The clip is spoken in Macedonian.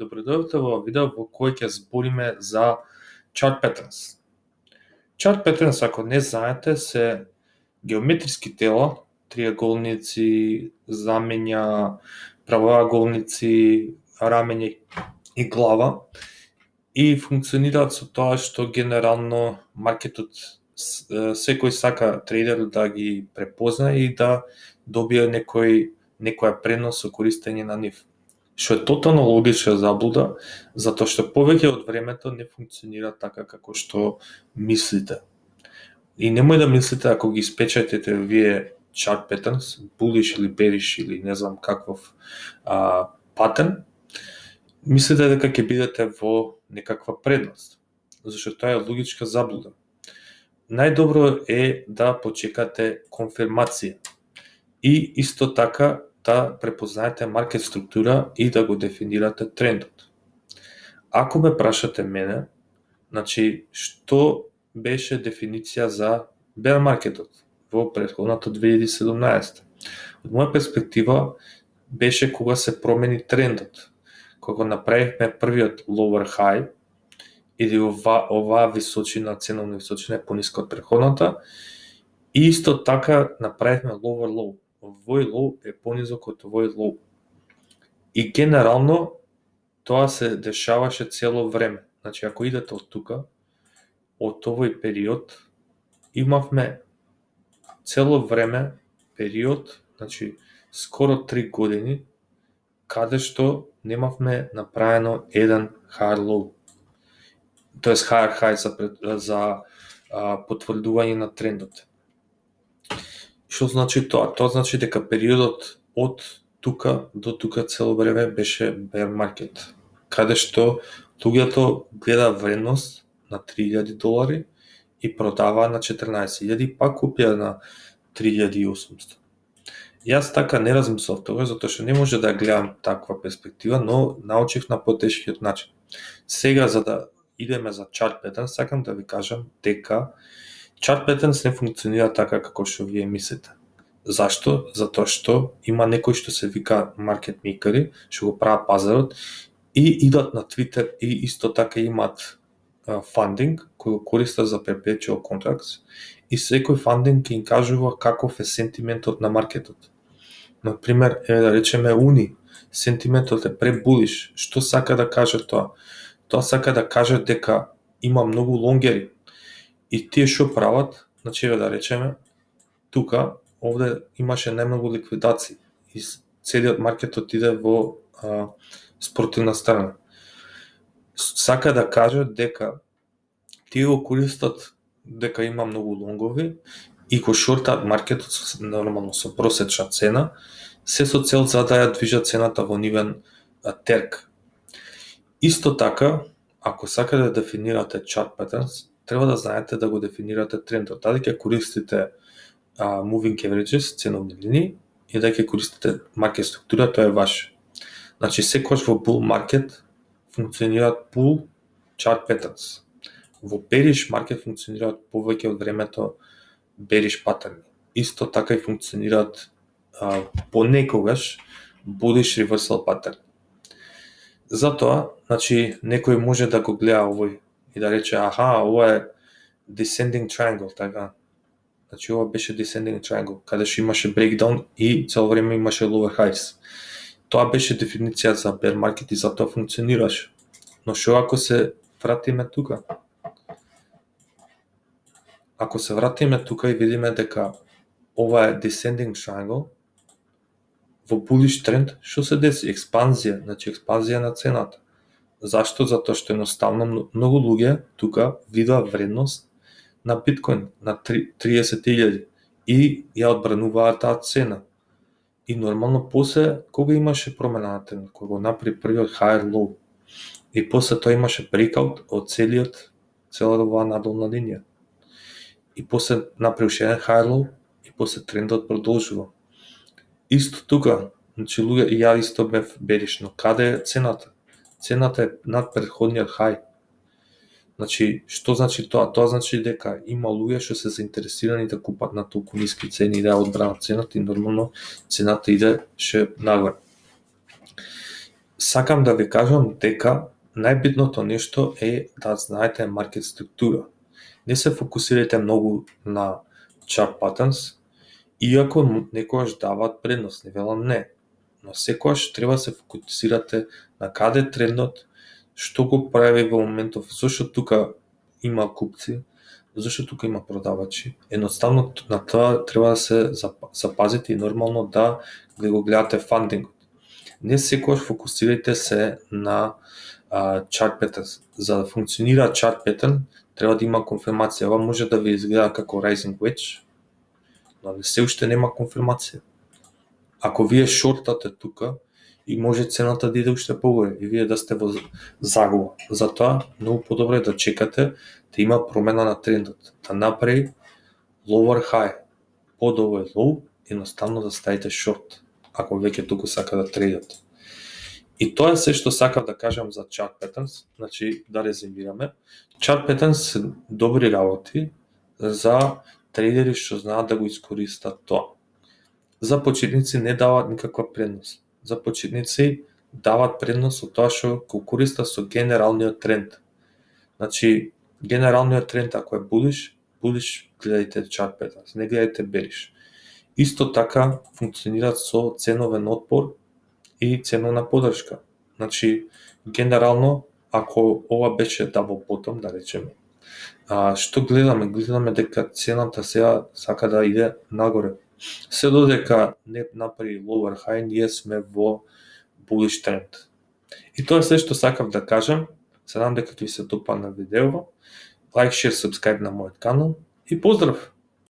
Добродојавте во видео во кој ќе збориме за chart patterns. Chart patterns, ако не знаете, се геометриски тела, триаголници, знаменја, правоаголници, рамења и глава, и функционираат со тоа што генерално маркетот секој сака трейдер да ги препознае и да добие некоја предност со користење на нив. Што е тотално логична заблуда, затоа што повеќе од времето не функционира така како што мислите. И немој да мислите ако ги спечатите вие chart patterns, bullish или bearish или не знам каков паттерн, мислите дека ќе бидете во некаква предност, зашто тоа е логичка заблуда. Најдобро е да почекате конфирмација и исто така да препознаете маркет структура и да го дефинирате трендот. Ако ме прашате мене, значи што беше дефиниција за bear маркетот во претходната 2017? Од моја перспектива беше кога се промени трендот, кога направивме првиот lower high или оваа височина, ценовна височина е пониска од претходната, и исто така направивме lower low. Овој лоу е понизок од овој лоу. И генерално тоа се дешаваше цело време. Значи ако идете од тука, од овој период, имавме цело време период, значи скоро 3 години, каде што немавме направено еден higher low, тоест higher high за потврдување на трендот. Што значи тоа? Тоа значи дека периодот од тука до тука цело време беше bear market, каде што луѓето гледа вредност на $3,000 и продаваа на 14,000 и пак купија на 3,800. Јас така не размислав тогаш, затоа што не може да гледам таква перспектива, но научив на потешкиот начин. Сега, за да идеме за chart patterns, сакам да ви кажам дека chart patterns не функционира така како што вие мислите. Зашто? Затоа што има некои што се вика маркет мейкери, што го прават пазарот и идат на Twitter и исто така имаат фандинг кој го користат за perpetual contracts и секој фандинг ќе им кажува каков е сентиментот на маркетот. Например, да речеме Уни, сентиментот е пребулиш. Што сака да каже тоа? Тоа сака да каже дека има многу лонгери. И тие што прават? Значи, да речеме, тука, овде имаше најмногу ликвидации и целиот маркет отиде во спротивна страна. Сака да каже дека тие го користат дека има многу лонгови и го шортаат маркетот нормално со просечна цена, се со цел за да ја движат цената во нивен терк. Исто така, ако сакате да дефинирате chart patterns, треба да знаете да го дефинирате трендот. Дали ќе користите moving averages, ценовни линии, и да ќе користите маркет структура, тоа е ваше. Значи, секогаш во bull market функционираат bull chart patterns. Во bearish маркет функционираат повеќе од времето bearish паттерни. Исто така и функционираат понекогаш bullish reversal паттерни. Затоа, значи, некој може да го гледа овој и да рече, ова е descending triangle, така. Значи, ова беше descending triangle, каде што имаше breakdown и цело време имаше lower highs. Тоа беше дефиниција за bear market и затоа функционираше. Но што ако се вратиме тука? Ако се вратиме тука и видиме дека ова е descending triangle, во bullish тренд, што се деси? Експанзија, значи експанзија на цената. Зашто? Затоа што едноставно многу луѓе тука видоа вредност на биткоин на 30,000 и ја одбрануваа таа цена. И нормално после кога имаше промена на тренд, кога го направи првиот higher low и после тоа имаше breakout од целата оваа надолна линија. И после направи уште еден higher low и после трендот продолжува. Исто тука, значи луѓе, ја исто бев bearish, но каде е цената? Цената е над претходниот high. Значи, што значи тоа? Тоа значи дека има луѓе што се заинтересирани да купат на толку ниски цени и да одбранат цената и нормално цената иде ше нагоре. Сакам да ви кажам дека најбитното нешто е да знаете маркет структура. Не се фокусирате многу на chart patterns, иако некогаш даваат предност, не велам не. Но секогаш треба да се фокусирате на каде е трендот, што го прави во моментов, зашто тука има купци, зашто тука има продавачи. Едноставно на тоа треба да се запазите и нормално да го гледате фандингот. Не секогаш фокусирајте се на chart patterns. За да функционира chart pattern, треба да има конфирмација. Ова може да ви изгледа како rising wedge, но се уште нема конфирмација. Ако вие шортате тука, и може цената да иде уште погоре и вие да сте во загуба. Затоа многу подобро е да чекате да има промена на трендот, да направи lower high под овој low, едноставно да ставите шорт, ако веќе туку сака да трейдате. И тоа е се што сакав да кажам за chart patterns. Значи, да резимираме. Chart patterns се добри работи за трейдери што знаат да го искористат тоа. За почетници не даваат никаква предност. За почетници даваат предност од тоа што го користат со генералниот тренд. Значи, генералниот тренд ако е булиш, гледајте chart patterns, не гледајте bearish. Исто така функционираат со ценовен отпор и ценовна поддршка. Значи, генерално, ако ова беше double bottom, да речеме, што гледаме? Гледаме дека цената сега сака да иде нагоре. Се додека не направи lower high, ние сме во bullish тренд. И тоа е се што сакав да кажам. Се надам дека ќе ви се допадне видео. Лайк, шер, сабскрайб на мојот канал и поздрав!